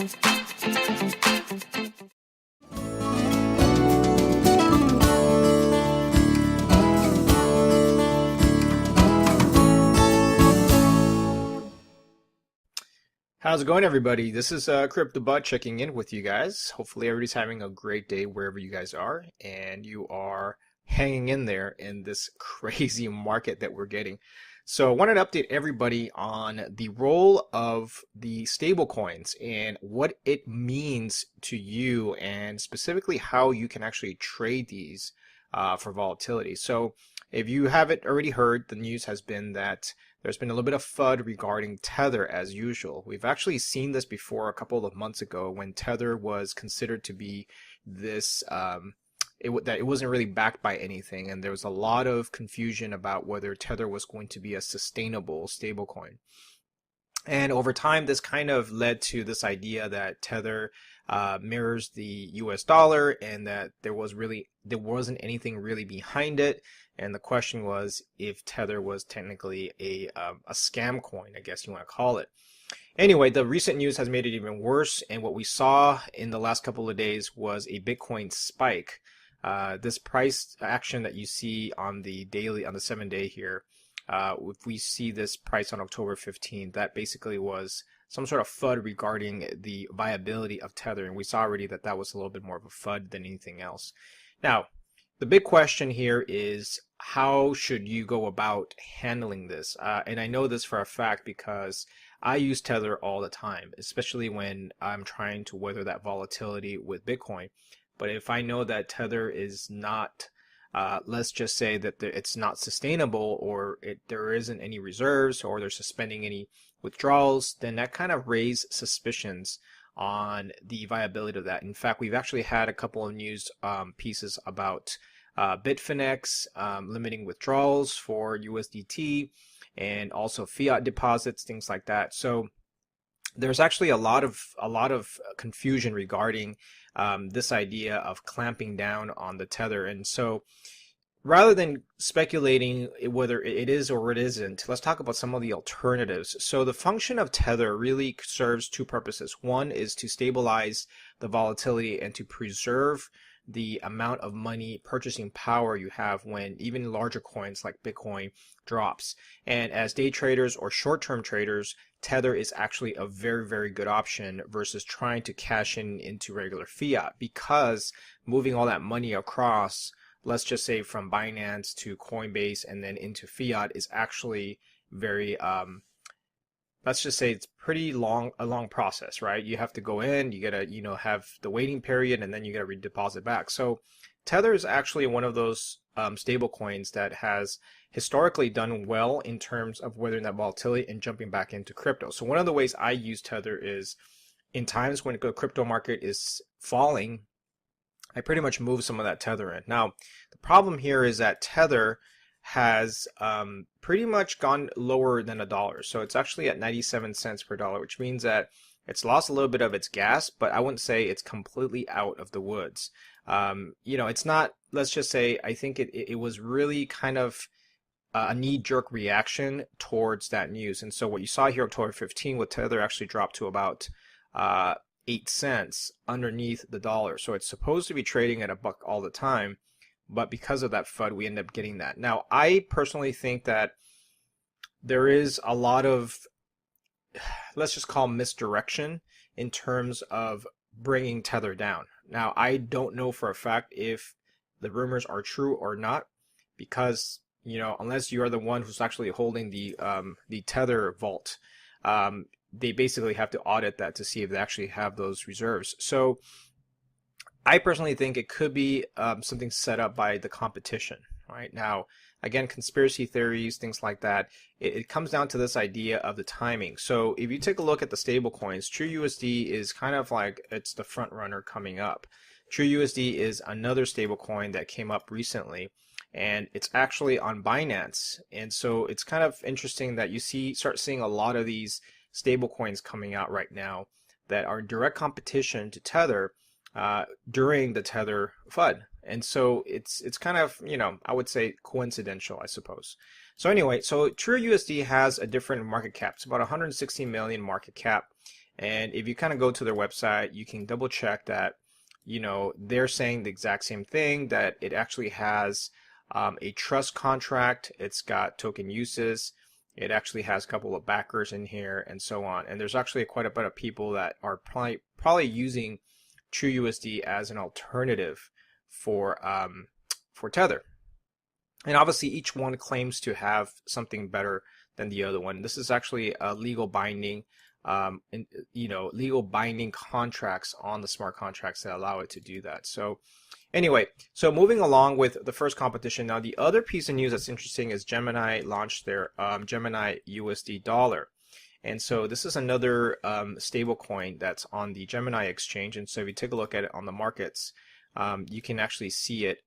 How's it going, everybody? This is Criptobud checking in with you guys. Hopefully everybody's having a great day wherever you guys are, and you are hanging in there in this crazy market that we're getting. So I wanted to update everybody on the role of the stable coins and what it means to you, and specifically how you can actually trade these for volatility. So if you haven't already heard, the news has been that there's been a little bit of FUD regarding Tether as usual. We've actually seen this before a couple of months ago when Tether was considered to be this, that it wasn't really backed by anything, and there was a lot of confusion about whether Tether was going to be a sustainable stablecoin. And over time, this kind of led to this idea that Tether mirrors the US dollar, and that there wasn't anything really behind it. And the question was if Tether was technically a scam coin, I guess you want to call it. Anyway, the recent news has made it even worse, and what we saw in the last couple of days was a Bitcoin spike. This price action that you see on the daily, on the 7-day here, if we see this price on October 15th, that basically was some sort of FUD regarding the viability of Tether, and we saw already that that was a little bit more of a FUD than anything else. Now, the big question here is, how should you go about handling this? And I know this for a fact because I use Tether all the time, especially when I'm trying to weather that volatility with Bitcoin. But if I know that Tether is not, let's just say that it's not sustainable, or there isn't any reserves, or they're suspending any withdrawals, then that kind of raises suspicions on the viability of that. In fact, we've actually had a couple of news pieces about Bitfinex limiting withdrawals for USDT, and also fiat deposits, things like that. So there's actually a lot of confusion regarding this idea of clamping down on the Tether. And so rather than speculating whether it is or it isn't, let's talk about some of the alternatives. So the function of Tether really serves two purposes. One is to stabilize the volatility and to preserve the amount of money purchasing power you have when even larger coins like Bitcoin drops. And as day traders or short-term traders, Tether is actually a very, very good option versus trying to cash in into regular fiat, because moving all that money across, let's just say from Binance to Coinbase and then into fiat, is actually very, let's just say it's a long process, right? You have to go in, you gotta, have the waiting period, and then you gotta redeposit back. So Tether is actually one of those stable coins that has historically done well in terms of weathering that volatility and jumping back into crypto. So one of the ways I use Tether is in times when the crypto market is falling, I pretty much move some of that Tether in. Now, the problem here is that Tether has pretty much gone lower than $1. So it's actually at 97 cents per dollar, which means that it's lost a little bit of its gas, but I wouldn't say it's completely out of the woods. It's not, let's just say, I think it was really kind of a knee-jerk reaction towards that news. And so what you saw here October 15 with Tether actually dropped to about 8 cents underneath the dollar. So it's supposed to be trading at $1 all the time, but because of that FUD, we end up getting that. Now, I personally think that there is a lot of, let's just call misdirection in terms of bringing Tether down. Now, I don't know for a fact if the rumors are true or not, because unless you are the one who's actually holding the Tether vault, they basically have to audit that to see if they actually have those reserves. So I personally think it could be something set up by the competition. Right now, again, conspiracy theories, things like that, it comes down to this idea of the timing. So if you take a look at the stable coins, TrueUSD is kind of like it's the front runner coming up. TrueUSD is another stable coin that came up recently, and it's actually on Binance. And so it's kind of interesting that you start seeing a lot of these stable coins coming out right now that are in direct competition to Tether during the Tether FUD. And so it's kind of, I would say coincidental, I suppose. So anyway, so TrueUSD has a different market cap. It's about 160 million market cap. And if you kind of go to their website, you can double check that, you know, they're saying the exact same thing, that it actually has a trust contract. It's got token uses. It actually has a couple of backers in here and so on. And there's actually quite a bit of people that are probably using TrueUSD as an alternative for Tether. And obviously each one claims to have something better than the other one. This is actually a legal binding, legal binding contracts on the smart contracts that allow it to do that. So anyway, so moving along with the first competition. Now the other piece of news that's interesting is Gemini launched their Gemini USD dollar. And so this is another stable coin that's on the Gemini exchange. And so if you take a look at it on the markets, you can actually see it.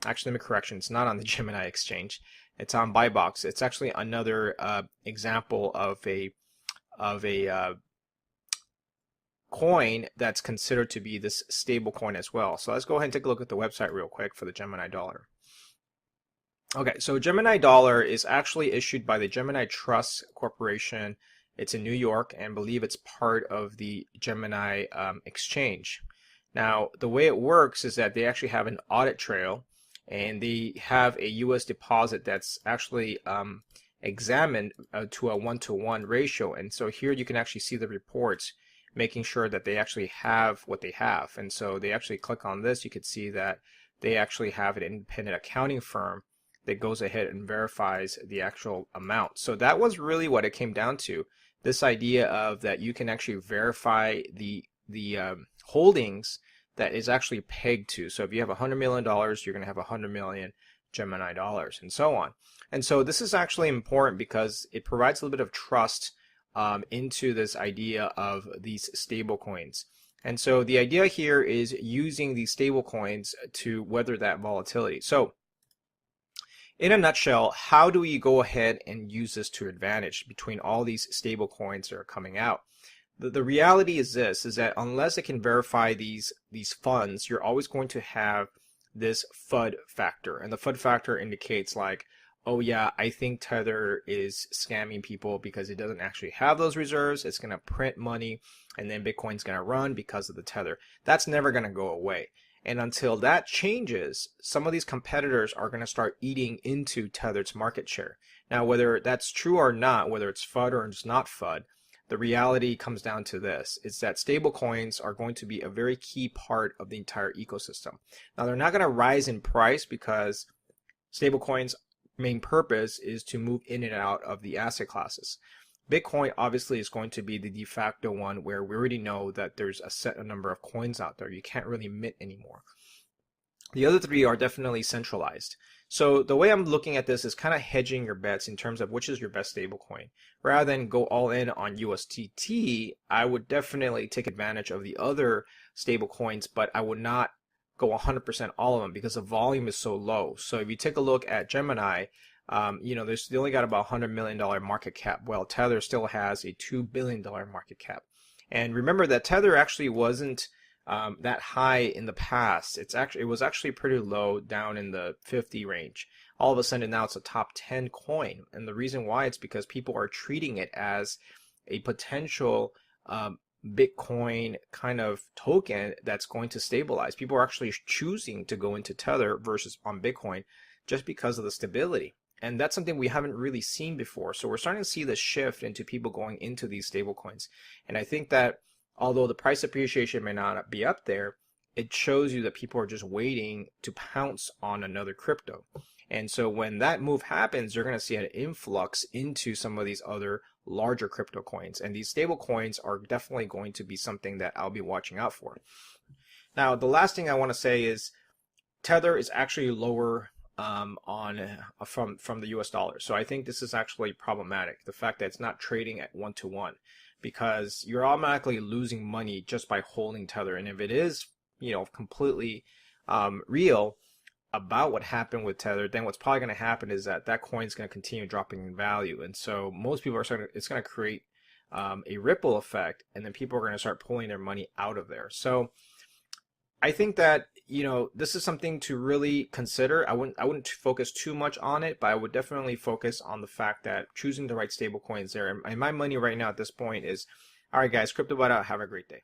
Actually, let me correction. It's not on the Gemini exchange. It's on Buybox. It's actually another example of a coin that's considered to be this stable coin as well. So let's go ahead and take a look at the website real quick for the Gemini dollar. Okay, so Gemini dollar is actually issued by the Gemini Trust Corporation. It's in New York, and I believe it's part of the Gemini exchange. Now, the way it works is that they actually have an audit trail, and they have a U.S. deposit that's actually examined to a 1-to-1 ratio. And so here you can actually see the reports making sure that they actually have what they have. And so they actually click on this. You can see that they actually have an independent accounting firm that goes ahead and verifies the actual amount. So that was really what it came down to. This idea of that you can actually verify the holdings that is actually pegged to. So if you have $100 million, you're going to have 100 million Gemini dollars, and so on. And so this is actually important because it provides a little bit of trust into this idea of these stable coins. And so the idea here is using these stable coins to weather that volatility. So in a nutshell, how do we go ahead and use this to advantage between all these stable coins that are coming out? The reality is this, is that unless it can verify these funds, you're always going to have this FUD factor. And the FUD factor indicates like, oh yeah, I think Tether is scamming people because it doesn't actually have those reserves. It's going to print money, and then Bitcoin's going to run because of the Tether. That's never going to go away. And until that changes, some of these competitors are going to start eating into Tether's market share. Now, whether that's true or not, whether it's FUD or it's not FUD, the reality comes down to this. It's that stable coins are going to be a very key part of the entire ecosystem. Now, they're not going to rise in price because stable coins' main purpose is to move in and out of the asset classes. Bitcoin obviously is going to be the de facto one where we already know that there's a set number of coins out there. You can't really mint anymore. The other three are definitely centralized. So the way I'm looking at this is kind of hedging your bets in terms of which is your best stable coin. Rather than go all in on USDT, I would definitely take advantage of the other stable coins, but I would not go 100% all of them because the volume is so low. So if you take a look at Gemini, they only got about $100 million market cap. Well, Tether still has a $2 billion market cap. And remember that Tether actually wasn't that high in the past. It was actually pretty low, down in the 50 range. All of a sudden now it's a top 10 coin. And the reason why it's because people are treating it as a potential Bitcoin kind of token that's going to stabilize. People are actually choosing to go into Tether versus on Bitcoin just because of the stability. And that's something we haven't really seen before. So we're starting to see the shift into people going into these stable coins. And I think that although the price appreciation may not be up there, it shows you that people are just waiting to pounce on another crypto. And so when that move happens, you're going to see an influx into some of these other larger crypto coins. And these stable coins are definitely going to be something that I'll be watching out for. Now, the last thing I want to say is Tether is actually lower from the US dollar. So I think this is actually problematic. The fact that it's not trading at 1-to-1, because you're automatically losing money just by holding Tether. And if it is, completely real about what happened with Tether, then what's probably going to happen is that coin is going to continue dropping in value. And so most people it's going to create a ripple effect, and then people are going to start pulling their money out of there. So I think that, this is something to really consider. I wouldn't focus too much on it, but I would definitely focus on the fact that choosing the right stable coins there. And my money right now at this point is All right, guys, CryptoBot out. Have a great day.